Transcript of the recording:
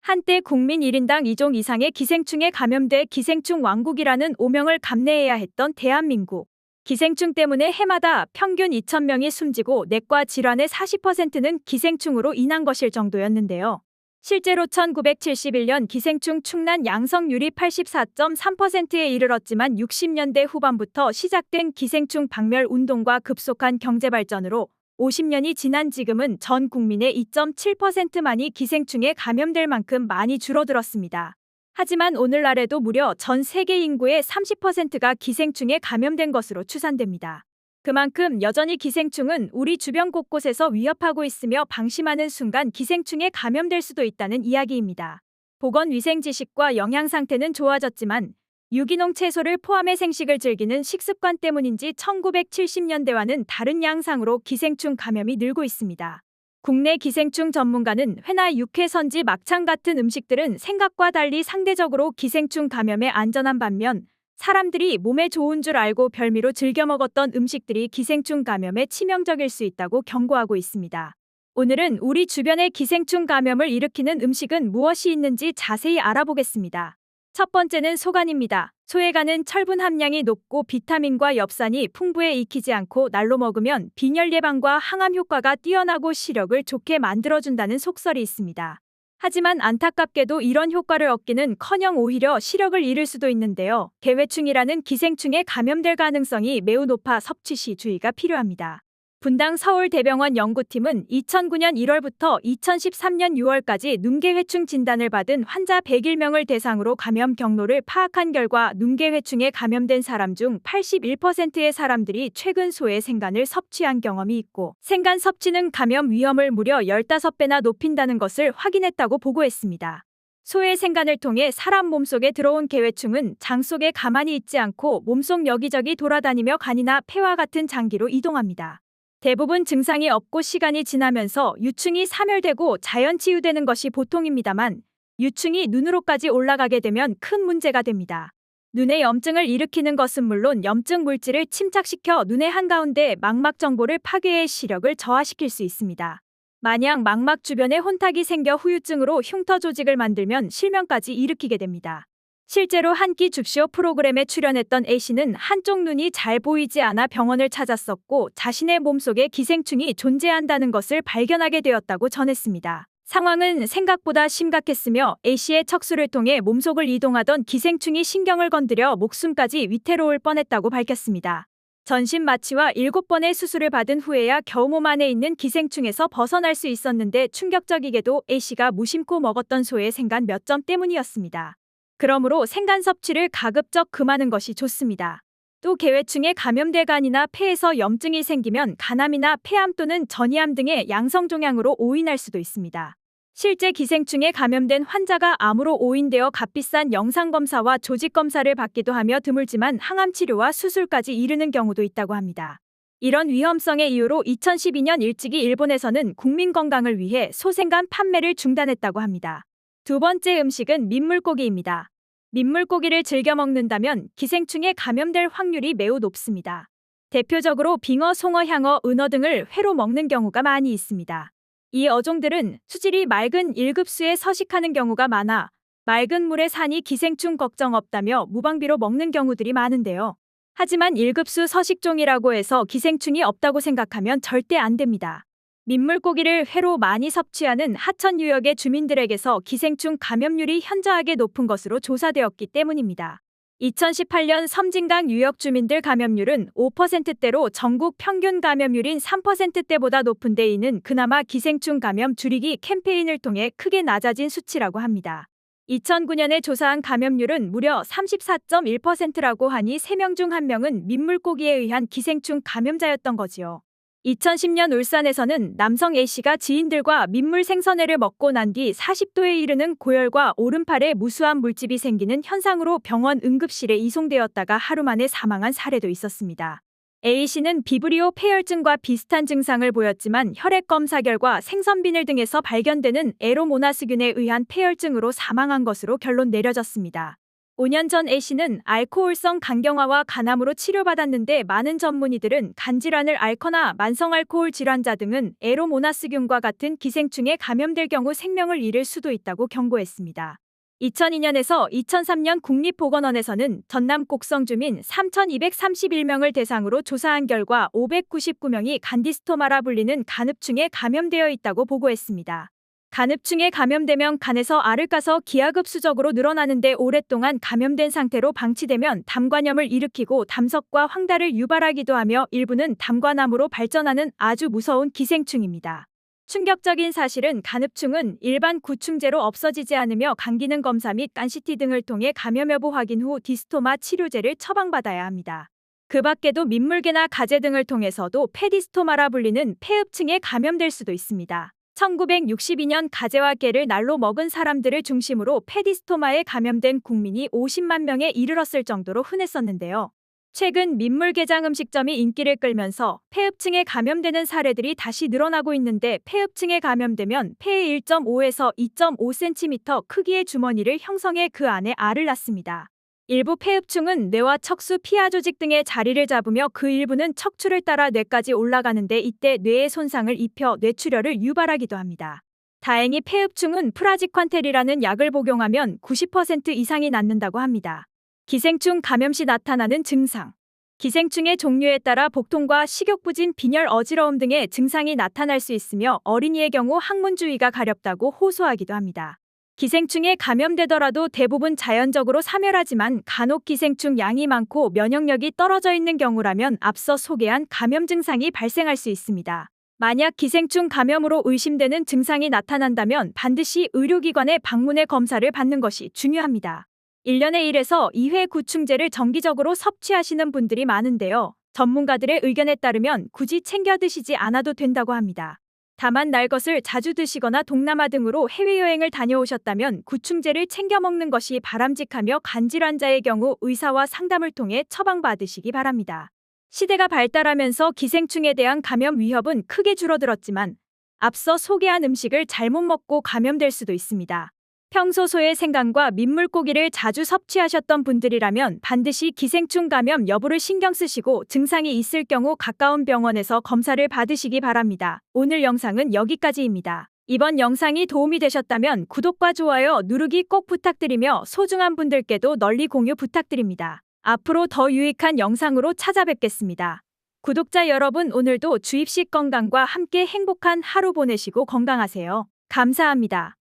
한때 국민 1인당 2종 이상의 기생충에 감염돼 기생충 왕국이라는 오명을 감내해야 했던 대한민국. 기생충 때문에 해마다 평균 2,000명이 숨지고 내과 질환의 40%는 기생충으로 인한 것일 정도였는데요. 실제로 1971년 기생충 충난 양성률이 84.3%에 이르렀지만 60년대 후반부터 시작된 기생충 박멸 운동과 급속한 경제 발전으로 50년이 지난 지금은 전 국민의 2.7%만이 기생충에 감염될 만큼 많이 줄어들었습니다. 하지만 오늘날에도 무려 전 세계 인구의 30%가 기생충에 감염된 것으로 추산됩니다. 그만큼 여전히 기생충은 우리 주변 곳곳에서 위협하고 있으며 방심하는 순간 기생충에 감염될 수도 있다는 이야기입니다. 보건위생 지식과 영양 상태는 좋아졌지만 유기농 채소를 포함해 생식을 즐기는 식습관 때문인지 1970년대와는 다른 양상으로 기생충 감염이 늘고 있습니다. 국내 기생충 전문가는 회나 육회, 선지, 막창 같은 음식들은 생각과 달리 상대적으로 기생충 감염에 안전한 반면 사람들이 몸에 좋은 줄 알고 별미로 즐겨 먹었던 음식들이 기생충 감염에 치명적일 수 있다고 경고하고 있습니다. 오늘은 우리 주변에 기생충 감염을 일으키는 음식은 무엇이 있는지 자세히 알아보겠습니다. 첫 번째는 소간입니다. 소의 간은 철분 함량이 높고 비타민과 엽산이 풍부해 익히지 않고 날로 먹으면 빈혈 예방과 항암 효과가 뛰어나고 시력을 좋게 만들어준다는 속설이 있습니다. 하지만 안타깝게도 이런 효과를 얻기는커녕 오히려 시력을 잃을 수도 있는데요. 개회충이라는 기생충에 감염될 가능성이 매우 높아 섭취 시 주의가 필요합니다. 분당 서울대병원 연구팀은 2009년 1월부터 2013년 6월까지 눈개회충 진단을 받은 환자 101명을 대상으로 감염 경로를 파악한 결과 눈개회충에 감염된 사람 중 81%의 사람들이 최근 소의 생간을 섭취한 경험이 있고 생간 섭취는 감염 위험을 무려 15배나 높인다는 것을 확인했다고 보고했습니다. 소의 생간을 통해 사람 몸속에 들어온 개회충은 장 속에 가만히 있지 않고 몸속 여기저기 돌아다니며 간이나 폐와 같은 장기로 이동합니다. 대부분 증상이 없고 시간이 지나면서 유충이 사멸되고 자연 치유되는 것이 보통입니다만 유충이 눈으로까지 올라가게 되면 큰 문제가 됩니다. 눈에 염증을 일으키는 것은 물론 염증 물질을 침착시켜 눈의 한가운데 망막 정보를 파괴해 시력을 저하시킬 수 있습니다. 만약 망막 주변에 혼탁이 생겨 후유증으로 흉터 조직을 만들면 실명까지 일으키게 됩니다. 실제로 한 끼 줍쇼 프로그램에 출연했던 A씨는 한쪽 눈이 잘 보이지 않아 병원을 찾았었고 자신의 몸속에 기생충이 존재한다는 것을 발견하게 되었다고 전했습니다. 상황은 생각보다 심각했으며 A씨의 척수를 통해 몸속을 이동하던 기생충이 신경을 건드려 목숨까지 위태로울 뻔했다고 밝혔습니다. 전신 마취와 7번의 수술을 받은 후에야 겨우 몸 안에 있는 기생충에서 벗어날 수 있었는데 충격적이게도 A씨가 무심코 먹었던 소의 생간 몇 점 때문이었습니다. 그러므로 생간 섭취를 가급적 금하는 것이 좋습니다. 또 개회충에 감염돼 간이나 폐에서 염증이 생기면 간암이나 폐암 또는 전이암 등의 양성종양으로 오인할 수도 있습니다. 실제 기생충에 감염된 환자가 암으로 오인되어 값비싼 영상검사와 조직검사를 받기도 하며 드물지만 항암치료와 수술까지 이르는 경우도 있다고 합니다. 이런 위험성의 이유로 2012년 일찍이 일본에서는 국민 건강을 위해 소생간 판매를 중단했다고 합니다. 두 번째 음식은 민물고기입니다. 민물고기를 즐겨 먹는다면 기생충에 감염될 확률이 매우 높습니다. 대표적으로 빙어, 송어, 향어, 은어 등을 회로 먹는 경우가 많이 있습니다. 이 어종들은 수질이 맑은 1급수에 서식하는 경우가 많아 맑은 물에 사니 기생충 걱정 없다며 무방비로 먹는 경우들이 많은데요. 하지만 1급수 서식종이라고 해서 기생충이 없다고 생각하면 절대 안 됩니다. 민물고기를 회로 많이 섭취하는 하천 유역의 주민들에게서 기생충 감염률이 현저하게 높은 것으로 조사되었기 때문입니다. 2018년 섬진강 유역 주민들 감염률은 5%대로 전국 평균 감염률인 3%대보다 높은데 이는 그나마 기생충 감염 줄이기 캠페인을 통해 크게 낮아진 수치라고 합니다. 2009년에 조사한 감염률은 무려 34.1%라고 하니 3명 중 1명은 민물고기에 의한 기생충 감염자였던 거지요. 2010년 울산에서는 남성 A씨가 지인들과 민물 생선회를 먹고 난 뒤 40도에 이르는 고열과 오른팔에 무수한 물집이 생기는 현상으로 병원 응급실에 이송되었다가 하루 만에 사망한 사례도 있었습니다. A씨는 비브리오 폐혈증과 비슷한 증상을 보였지만 혈액 검사 결과 생선 비늘 등에서 발견되는 에로모나스균에 의한 폐혈증으로 사망한 것으로 결론 내려졌습니다. 5년 전 A씨는 알코올성 간경화와 간암으로 치료받았는데 많은 전문의들은 간질환을 앓거나 만성알코올 질환자 등은 에로모나스균과 같은 기생충에 감염될 경우 생명을 잃을 수도 있다고 경고했습니다. 2002년에서 2003년 국립보건원에서는 전남 곡성 주민 3,231명을 대상으로 조사한 결과 599명이 간디스토마라 불리는 간흡충에 감염되어 있다고 보고했습니다. 간흡충에 감염되면 간에서 알을 까서 기하급수적으로 늘어나는데 오랫동안 감염된 상태로 방치되면 담관염을 일으키고 담석과 황달을 유발하기도 하며 일부는 담관암으로 발전하는 아주 무서운 기생충입니다. 충격적인 사실은 간흡충은 일반 구충제로 없어지지 않으며 간기능 검사 및 간-CT 등을 통해 감염 여부 확인 후 디스토마 치료제를 처방받아야 합니다. 그 밖에도 민물개나 가재 등을 통해서도 페디스토마라 불리는 폐흡충에 감염될 수도 있습니다. 1962년 가재와 깨를 날로 먹은 사람들을 중심으로 페디스토마에 감염된 국민이 50만 명에 이르렀을 정도로 흔했었는데요. 최근 민물게장 음식점이 인기를 끌면서 폐흡충에 감염되는 사례들이 다시 늘어나고 있는데 폐흡충에 감염되면 폐의 1.5에서 2.5cm 크기의 주머니를 형성해 그 안에 알을 낳습니다. 일부 폐흡충은 뇌와 척수 피하 조직 등의 자리를 잡으며 그 일부는 척추를 따라 뇌까지 올라가는데 이때 뇌에 손상을 입혀 뇌출혈을 유발하기도 합니다. 다행히 폐흡충은 프라지퀀텔이라는 약을 복용하면 90% 이상이 낫는다고 합니다. 기생충 감염 시 나타나는 증상. 기생충의 종류에 따라 복통과 식욕부진, 빈혈, 어지러움 등의 증상이 나타날 수 있으며 어린이의 경우 항문 주위가 가렵다고 호소하기도 합니다. 기생충에 감염되더라도 대부분 자연적으로 사멸하지만 간혹 기생충 양이 많고 면역력이 떨어져 있는 경우라면 앞서 소개한 감염 증상이 발생할 수 있습니다. 만약 기생충 감염으로 의심되는 증상이 나타난다면 반드시 의료기관에 방문해 검사를 받는 것이 중요합니다. 1년에 1에서 2회 구충제를 정기적으로 섭취하시는 분들이 많은데요. 전문가들의 의견에 따르면 굳이 챙겨 드시지 않아도 된다고 합니다. 다만 날 것을 자주 드시거나 동남아 등으로 해외여행을 다녀오셨다면 구충제를 챙겨 먹는 것이 바람직하며 간질환자의 경우 의사와 상담을 통해 처방받으시기 바랍니다. 시대가 발달하면서 기생충에 대한 감염 위협은 크게 줄어들었지만 앞서 소개한 음식을 잘못 먹고 감염될 수도 있습니다. 평소 소의 생강과 민물고기를 자주 섭취하셨던 분들이라면 반드시 기생충 감염 여부를 신경 쓰시고 증상이 있을 경우 가까운 병원에서 검사를 받으시기 바랍니다. 오늘 영상은 여기까지입니다. 이번 영상이 도움이 되셨다면 구독과 좋아요 누르기 꼭 부탁드리며 소중한 분들께도 널리 공유 부탁드립니다. 앞으로 더 유익한 영상으로 찾아뵙겠습니다. 구독자 여러분, 오늘도 주입식 건강과 함께 행복한 하루 보내시고 건강하세요. 감사합니다.